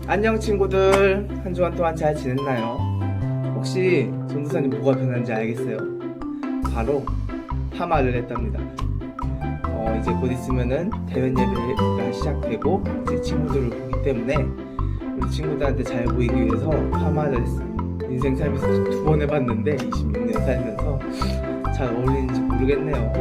안녕 친구들, 한 주간 동안 잘 지냈나요? 혹시 전도사님 뭐가 변한지 알겠어요? 바로 파마를 했답니다. 이제 곧 있으면은 대면 예배가 시작되고 이제 친구들을 보기 때문에 우리 친구들한테 잘 보이기 위해서 파마를 했어요. 인생 살면서 두 번 해봤는데 26년 살면서 잘 어울리는지 모르겠네요.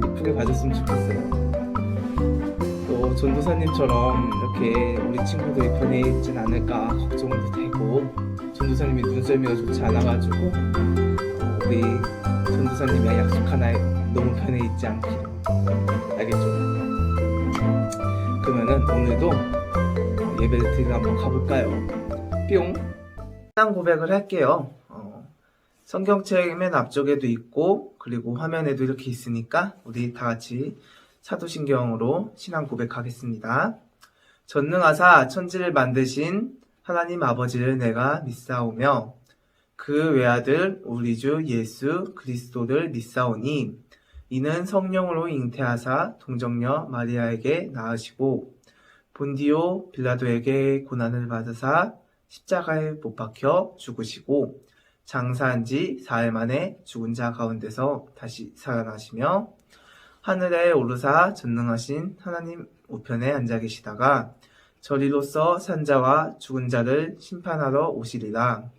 예쁘게 봐줬으면 좋겠어요. 또 전도사님처럼 이렇게 우리 친구들이 변해 있진 않을까 걱정도 되고, 전도사님이 눈썰미가 좋지 않아가지고 우리 전도사님의 약속 하나에 너무 변해 있지 않기를. 알겠죠? 그러면은 오늘도 예배를 드리러 한번 가볼까요? 뿅! 신앙 고백을 할게요. 성경책 맨 앞쪽에도 있고 그리고 화면에도 이렇게 있으니까 우리 다 같이 사도신경으로 신앙 고백하겠습니다. 전능하사 천지를 만드신 하나님 아버지를 내가 믿사오며 그 외아들 우리 주 예수 그리스도를 믿사오니 이는 성령으로 잉태하사 동정녀 마리아에게 낳으시고 본디오 빌라도에게 고난을 받으사 십자가에 못 박혀 죽으시고 장사한 지 4일 만에 죽은 자 가운데서 다시 살아나시며 하늘에 오르사 전능하신 하나님 우편에 앉아 계시다가 저리로서 산자와 죽은 자를 심판하러 오시리라.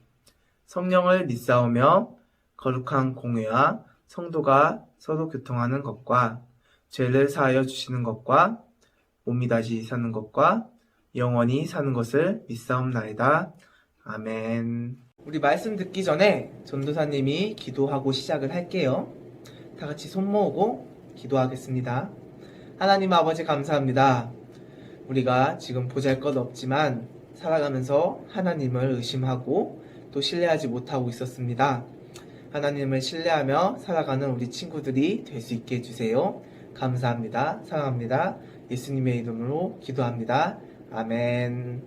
성령을 믿사오며 거룩한 공회와 성도가 서로 교통하는 것과 죄를 사하여 주시는 것과 몸이 다시 사는 것과 영원히 사는 것을 믿사옵나이다. 아멘. 우리 말씀 듣기 전에 전도사님이 기도하고 시작을 할게요. 다 같이 손 모으고 기도하겠습니다. 하나님 아버지 감사합니다. 우리가 지금 보잘것없지만 살아가면서 하나님을 의심하고 또 신뢰하지 못하고 있었습니다. 하나님을 신뢰하며 살아가는 우리 친구들이 될 수 있게 해주세요. 감사합니다. 사랑합니다. 예수님의 이름으로 기도합니다. 아멘.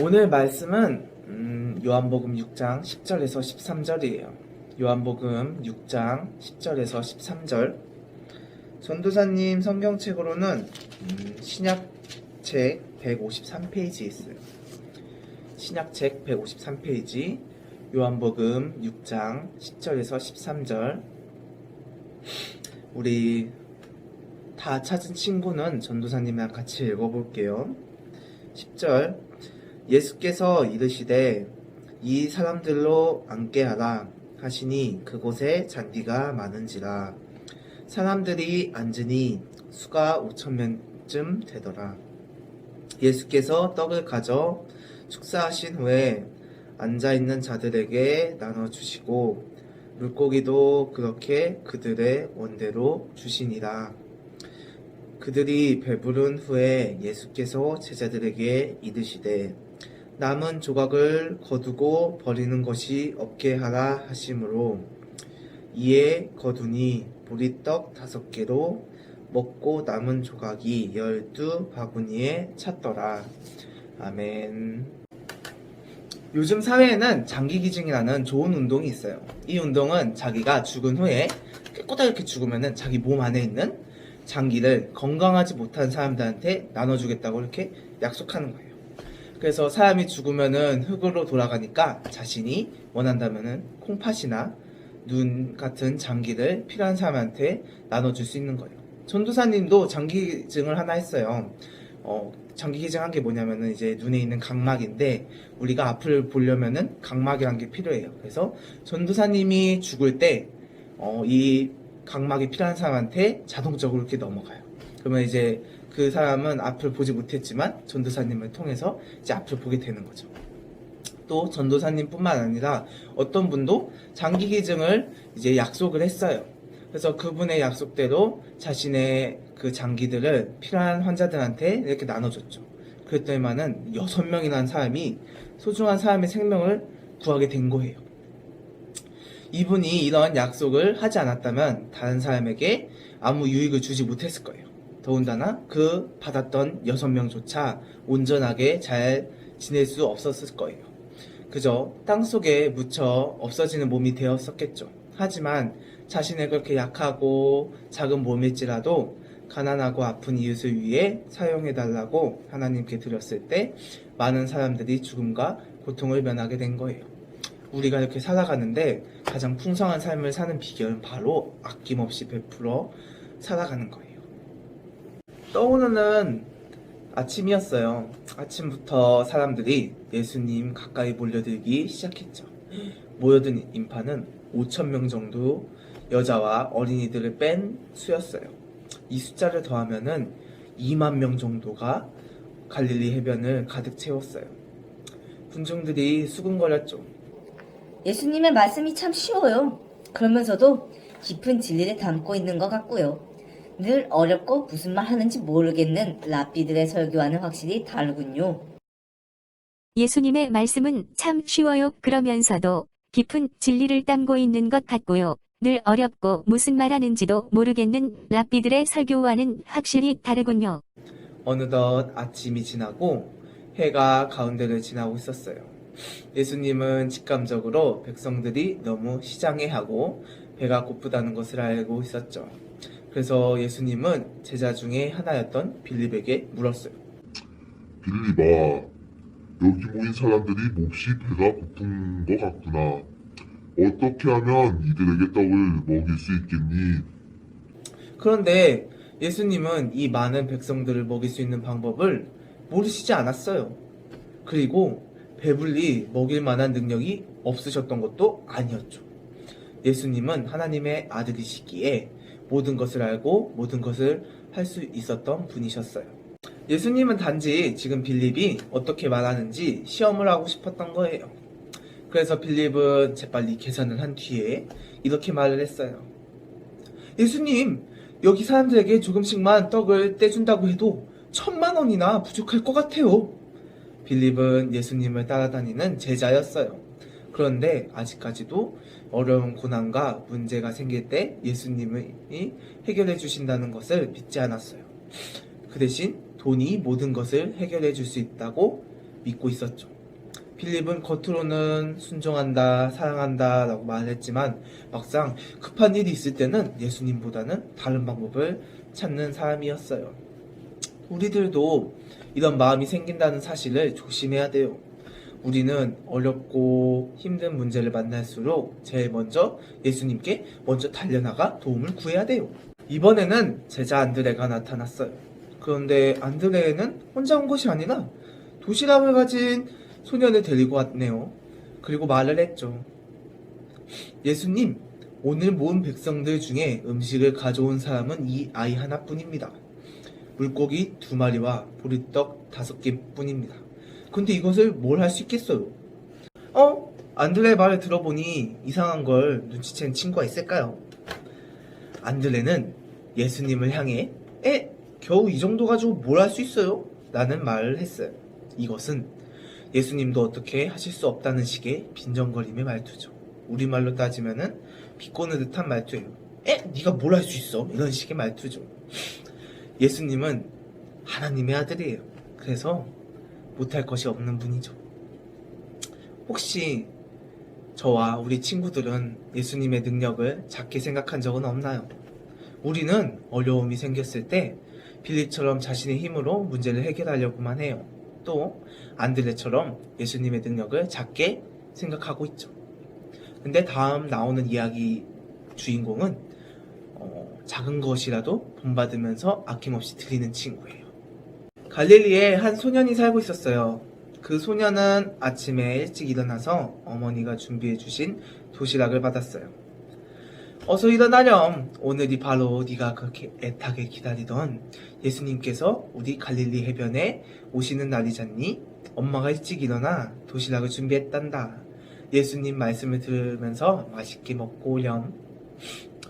오늘 말씀은 요한복음 6장 10절에서 13절이에요. 요한복음 6장 10절에서 13절. 전도사님 성경책으로는 신약책 153페이지 있어요. 신약책 153페이지 요한복음 6장 10절에서 13절. 우리 다 찾은 친구는 전도사님이랑 같이 읽어볼게요. 10절. 예수께서 이르시되 이 사람들로 앉게 하라 하시니 그곳에 잔디가 많은지라. 사람들이 앉으니 수가 5,000명쯤 되더라. 예수께서 떡을 가져 축사하신 후에 앉아있는 자들에게 나눠주시고 물고기도 그렇게 그들의 원대로 주시니라. 그들이 배부른 후에 예수께서 제자들에게 이르시되 남은 조각을 거두고 버리는 것이 없게 하라 하시므로 이에 거두니 보리떡 5개로 먹고 남은 조각이 12바구니에 찼더라. 아멘. 요즘 사회에는 장기기증이라는 좋은 운동이 있어요. 이 운동은 자기가 죽은 후에 깨끗하게 죽으면은 자기 몸 안에 있는 장기를 건강하지 못한 사람들한테 나눠주겠다고 이렇게 약속하는 거예요. 그래서 사람이 죽으면은 흙으로 돌아가니까 자신이 원한다면은 콩팥이나 눈 같은 장기를 필요한 사람한테 나눠줄 수 있는 거예요. 전도사님도 장기기증을 하나 했어요. 장기기증 한 게 뭐냐면은 이제 눈에 있는 각막인데 우리가 앞을 보려면은 각막이란 게 필요해요. 그래서 전도사님이 죽을 때 이 각막이 필요한 사람한테 자동적으로 이렇게 넘어가요. 그러면 이제 그 사람은 앞을 보지 못했지만 전도사님을 통해서 이제 앞을 보게 되는 거죠. 또 전도사님뿐만 아니라 어떤 분도 장기기증을 이제 약속을 했어요. 그래서 그분의 약속대로 자신의 그 장기들을 필요한 환자들한테 이렇게 나눠줬죠. 그랬더니만은 6명이라는 사람이 소중한 사람의 생명을 구하게 된 거예요. 이분이 이런 약속을 하지 않았다면 다른 사람에게 아무 유익을 주지 못했을 거예요. 더군다나 그 받았던 6명조차 온전하게 잘 지낼 수 없었을 거예요. 그저 땅속에 묻혀 없어지는 몸이 되었었겠죠. 하지만 자신의 그렇게 약하고 작은 몸일지라도 가난하고 아픈 이웃을 위해 사용해달라고 하나님께 드렸을 때 많은 사람들이 죽음과 고통을 면하게 된 거예요. 우리가 이렇게 살아가는데 가장 풍성한 삶을 사는 비결은 바로 아낌없이 베풀어 살아가는 거예요. 떠오르는 아침이었어요. 아침부터 사람들이 예수님 가까이 몰려들기 시작했죠. 모여든 인파는 5천 명 정도 여자와 어린이들을 뺀 수였어요. 이 숫자를 더하면은 2만 명 정도가 갈릴리 해변을 가득 채웠어요. 군중들이 수군거렸죠. 예수님의 말씀이 참 쉬워요. 그러면서도 깊은 진리를 담고 있는 것 같고요. 늘 어렵고 무슨 말 하는지 모르겠는 랍비들의 설교와는 확실히 다르군요. 예수님의 말씀은 참 쉬워요. 그러면서도 깊은 진리를 담고 있는 것 같고요. 늘 어렵고 무슨 말하는지도 모르겠는 랍비들의 설교와는 확실히 다르군요. 어느덧 아침이 지나고 해가 가운데를 지나고 있었어요. 예수님은 직감적으로 백성들이 너무 시장해하고 배가 고프다는 것을 알고 있었죠. 그래서 예수님은 제자 중에 하나였던 빌립에게 물었어요. 빌립아, 여기 모인 사람들이 몹시 배가 고픈 것 같구나. 어떻게 하면 이들에게 떡을 먹일 수 있겠니? 그런데 예수님은 이 많은 백성들을 먹일 수 있는 방법을 모르시지 않았어요. 그리고 배불리 먹일 만한 능력이 없으셨던 것도 아니었죠. 예수님은 하나님의 아들이시기에 모든 것을 알고 모든 것을 할 수 있었던 분이셨어요. 예수님은 단지 지금 빌립이 어떻게 말하는지 시험을 하고 싶었던 거예요. 그래서 빌립은 재빨리 계산을 한 뒤에 이렇게 말을 했어요. 예수님, 여기 사람들에게 조금씩만 떡을 떼준다고 해도 1,000,000원이나 부족할 것 같아요. 빌립은 예수님을 따라다니는 제자였어요. 그런데 아직까지도 어려운 고난과 문제가 생길 때 예수님이 해결해 주신다는 것을 믿지 않았어요. 그 대신 돈이 모든 것을 해결해 줄 수 있다고 믿고 있었죠. 빌립은 겉으로는 순종한다, 사랑한다 라고 말했지만 막상 급한 일이 있을 때는 예수님보다는 다른 방법을 찾는 사람이었어요. 우리들도 이런 마음이 생긴다는 사실을 조심해야 돼요. 우리는 어렵고 힘든 문제를 만날수록 제일 먼저 예수님께 먼저 달려나가 도움을 구해야 돼요. 이번에는 제자 안드레가 나타났어요. 그런데 안드레는 혼자 온 것이 아니라 도시락을 가진 소년을 데리고 왔네요. 그리고 말을 했죠. 예수님, 오늘 모은 백성들 중에 음식을 가져온 사람은 이 아이 하나뿐입니다. 물고기 2마리와 보리떡 5개 뿐입니다. 근데 이것을 뭘 할 수 있겠어요? 안드레의 말을 들어보니 이상한 걸 눈치챈 친구가 있을까요? 안드레는 예수님을 향해 겨우 이 정도 가지고 뭘 할 수 있어요? 라는 말을 했어요. 이것은 예수님도 어떻게 하실 수 없다는 식의 빈정거림의 말투죠. 우리말로 따지면은 비꼬는 듯한 말투예요. 네가 뭘 할 수 있어? 이런 식의 말투죠. 예수님은 하나님의 아들이에요. 그래서 못할 것이 없는 분이죠. 혹시 저와 우리 친구들은 예수님의 능력을 작게 생각한 적은 없나요? 우리는 어려움이 생겼을 때 빌립처럼 자신의 힘으로 문제를 해결하려고만 해요. 또 안드레처럼 예수님의 능력을 작게 생각하고 있죠. 근데 다음 나오는 이야기 주인공은 작은 것이라도 본받으면서 아낌없이 드리는 친구예요. 갈릴리에 한 소년이 살고 있었어요. 그 소년은 아침에 일찍 일어나서 어머니가 준비해 주신 도시락을 받았어요. 어서 일어나렴. 오늘이 바로 네가 그렇게 애타게 기다리던 예수님께서 우리 갈릴리 해변에 오시는 날이잖니? 엄마가 일찍 일어나 도시락을 준비했단다. 예수님 말씀을 들으면서 맛있게 먹고 오렴.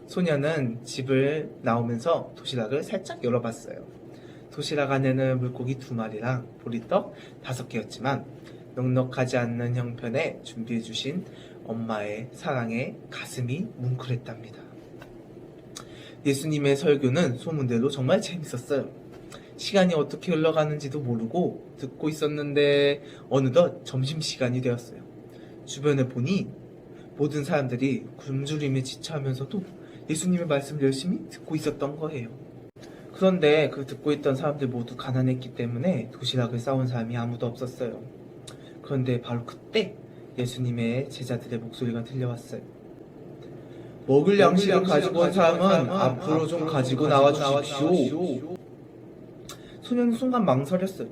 소년은 집을 나오면서 도시락을 살짝 열어봤어요. 도시락 안에는 물고기 2마리랑 보리떡 5개였지만 넉넉하지 않는 형편에 준비해주신 엄마의 사랑에 가슴이 뭉클했답니다. 예수님의 설교는 소문대로 정말 재밌었어요. 시간이 어떻게 흘러가는지도 모르고 듣고 있었는데 어느덧 점심시간이 되었어요. 주변에 보니 모든 사람들이 굶주림에 지쳐하면서도 예수님의 말씀을 열심히 듣고 있었던 거예요. 그런데 그 듣고 있던 사람들 모두 가난했기 때문에 도시락을 싸온 사람이 아무도 없었어요. 그런데 바로 그때 예수님의 제자들의 목소리가 들려왔어요. 먹을 양식을 가지고 온 사람은 앞으로 좀 가지고 나와 주십시오. 소년은 순간 망설였어요.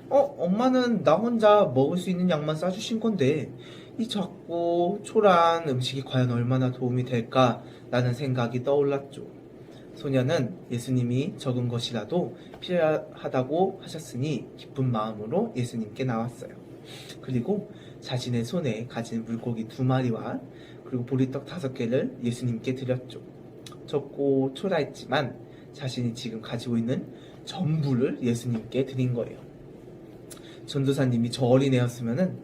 엄마는 나 혼자 먹을 수 있는 양만 싸주신 건데 이 작고 초라한 음식이 과연 얼마나 도움이 될까라는 생각이 떠올랐죠. 소년은 예수님이 적은 것이라도 필요하다고 하셨으니 기쁜 마음으로 예수님께 나왔어요. 그리고 자신의 손에 가진 물고기 2마리와 그리고 보리떡 5개를 예수님께 드렸죠. 적고 초라했지만 자신이 지금 가지고 있는 전부를 예수님께 드린 거예요. 전도사님이 저 어린애였으면은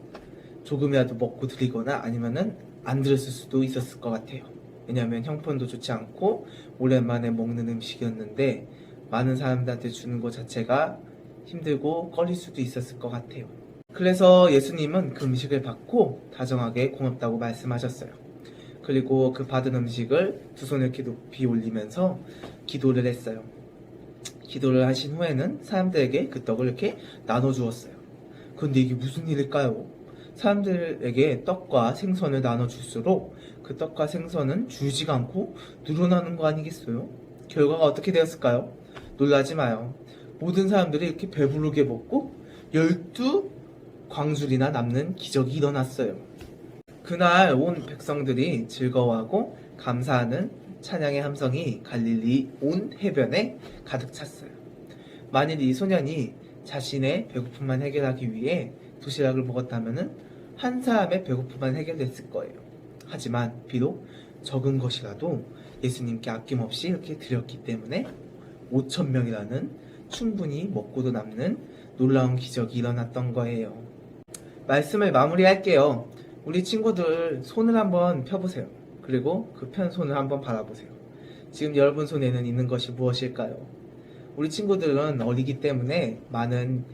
조금이라도 먹고 드리거나 아니면은 안 드렸을 수도 있었을 것 같아요. 왜냐하면 형편도 좋지 않고 오랜만에 먹는 음식이었는데 많은 사람들한테 주는 것 자체가 힘들고 꺼릴 수도 있었을 것 같아요. 그래서 예수님은 그 음식을 받고 다정하게 고맙다고 말씀하셨어요. 그리고 그 받은 음식을 2손을 이렇게 높이 올리면서 기도를 했어요. 기도를 하신 후에는 사람들에게 그 떡을 이렇게 나눠주었어요. 그런데 이게 무슨 일일까요? 사람들에게 떡과 생선을 나눠줄수록 그 떡과 생선은 줄지가 않고 늘어나는 거 아니겠어요? 결과가 어떻게 되었을까요? 놀라지 마요. 모든 사람들이 이렇게 배부르게 먹고 12광줄이나 남는 기적이 일어났어요. 그날 온 백성들이 즐거워하고 감사하는 찬양의 함성이 갈릴리 온 해변에 가득 찼어요. 만일 이 소년이 자신의 배고픔만 해결하기 위해 도시락을 먹었다면 한 사람의 배고픔만 해결됐을 거예요. 하지만 비록 적은 것이라도 예수님께 아낌없이 이렇게 드렸기 때문에 5,000명이라는 충분히 먹고도 남는 놀라운 기적이 일어났던 거예요. 말씀을 마무리할게요. 우리 친구들 손을 한번 펴보세요. 그리고 그 편 손을 한번 바라보세요. 지금 여러분 손에는 있는 것이 무엇일까요? 우리 친구들은 어리기 때문에 많은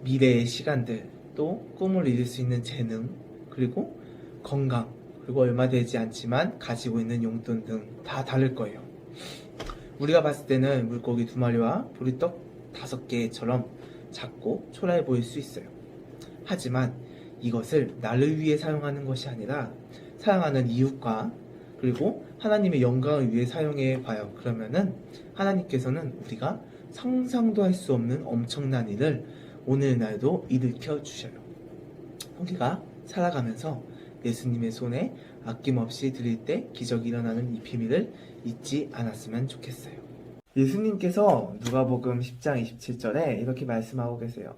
미래의 시간들, 또 꿈을 이룰 수 있는 재능, 그리고 건강, 그리고 얼마 되지 않지만 가지고 있는 용돈 등 다 다를 거예요. 우리가 봤을 때는 물고기 2마리와 보리떡 5개처럼 작고 초라해 보일 수 있어요. 하지만 이것을 나를 위해 사용하는 것이 아니라 사랑하는 이웃과 그리고 하나님의 영광을 위해 사용해 봐요. 그러면은 하나님께서는 우리가 상상도 할 수 없는 엄청난 일을 오늘날도 일으켜 주셔요. 우리가 살아가면서 예수님의 손에 아낌없이 드릴 때 기적이 일어나는 이 비밀을 잊지 않았으면 좋겠어요. 예수님께서 누가복음 10장 27절에 이렇게 말씀하고 계세요.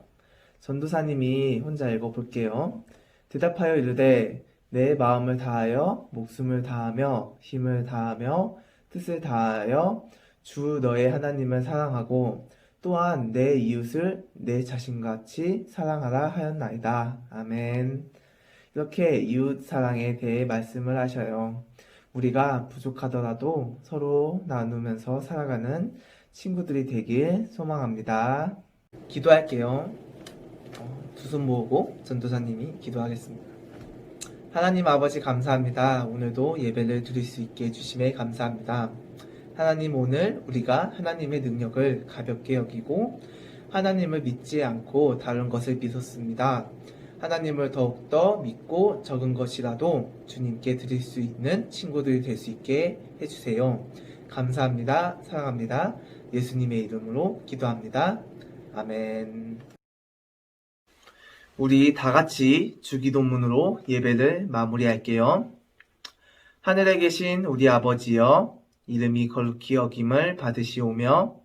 전도사님이 혼자 읽어볼게요. 대답하여 이르되 내 마음을 다하여 목숨을 다하며 힘을 다하며 뜻을 다하여 주 너의 하나님을 사랑하고 또한 내 이웃을 내 자신같이 사랑하라 하였나이다. 아멘. 이렇게 이웃 사랑에 대해 말씀을 하셔요. 우리가 부족하더라도 서로 나누면서 살아가는 친구들이 되길 소망합니다. 기도할게요. 2손 모으고 전도사님이 기도하겠습니다. 하나님 아버지 감사합니다. 오늘도 예배를 드릴 수 있게 해주심에 감사합니다. 하나님 오늘 우리가 하나님의 능력을 가볍게 여기고 하나님을 믿지 않고 다른 것을 믿었습니다. 하나님을 더욱더 믿고 적은 것이라도 주님께 드릴 수 있는 친구들이 될 수 있게 해주세요. 감사합니다. 사랑합니다. 예수님의 이름으로 기도합니다. 아멘. 우리 다 같이 주기도문으로 예배를 마무리할게요. 하늘에 계신 우리 아버지여, 이름이 거룩히 여김을 받으시오며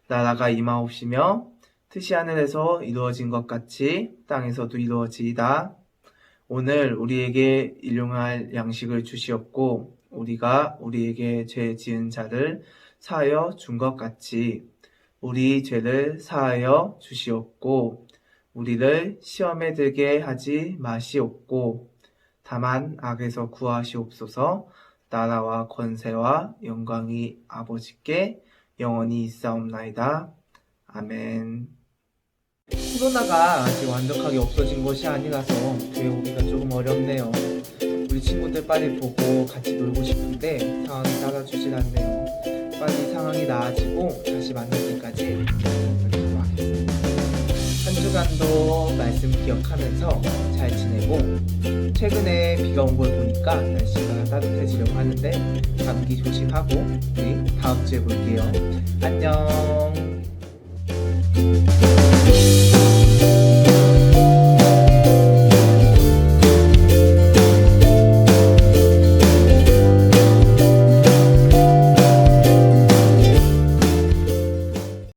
나라가 임하옵시며 뜻이 하늘에서 이루어진 것 같이 땅에서도 이루어지이다. 오늘 우리에게 일용할 양식을 주시옵고 우리가 우리에게 죄 지은 자를 사하여 준 것 같이 우리 죄를 사하여 주시옵고 우리를 시험에 들게 하지 마시옵고 다만 악에서 구하시옵소서. 나라와 권세와 영광이 아버지께 영원히 있사옵나이다. 아멘. 코로나가 아직 완벽하게 없어진 것이 아니라서 배우기가 조금 어렵네요. 우리 친구들 빨리 보고 같이 놀고 싶은데 상황이 따라주질 않네요. 빨리 상황이 나아지고 다시 만날 때까지 기도하겠습니다. 한 주간도 말씀 기억하면서 잘 지내고, 최근에 비가 온 걸 보니까 날씨가 따뜻해지려고 하는데 감기 조심하고 우리 다음 주에 볼게요. 안녕.